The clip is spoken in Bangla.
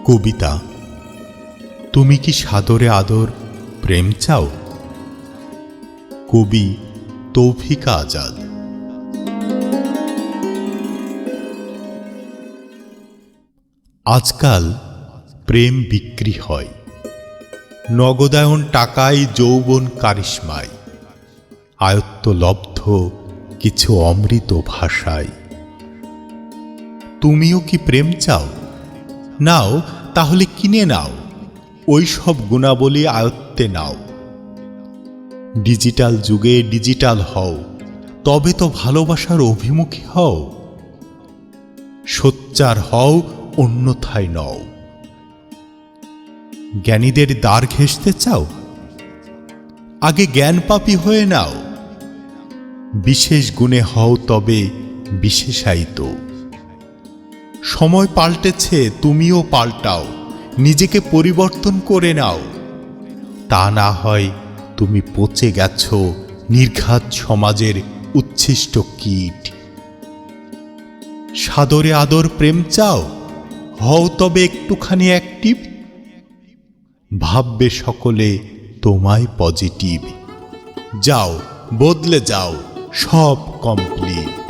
কবিতা। তুমি কি সাদরে আদর প্রেম চাও? কবি তৌফিকা আজাদ। আজকাল প্রেম বিক্রি হয়, নগদায়ন টাকায়, যৌবন কারিশমায়, আয়ত্তলব্ধ কিছু অমৃত ভাষায়। তুমিও কি প্রেম চাও? নাও, তাহলে কিনে নাও, ওই সব গুণাবলী আয়ত্তে নাও। ডিজিটাল যুগে ডিজিটাল হও, তবে তো ভালোবাসার অভিমুখী হও। সোচ্চার হও, অন্যথায় নও। জ্ঞানীদের দ্বার ঘেঁষতে চাও? আগে জ্ঞানপাপী হয়ে নাও। বিশেষ গুণে হও তবে বিশেষায়িত। সময় পাল্টেছে, তুমিও পাল্টাও, নিজেকে পরিবর্তন করে নাও। তা না হয় তুমি পচে গেছ নির্ঘাত সমাজের উচ্ছিষ্ট কীট। সাদরে আদর প্রেম চাও? হও তবে একটুখানি অ্যাক্টিভ। ভাববে সকলে তোমায় পজিটিভ। যাও, বদলে যাও, সব কমপ্লিট।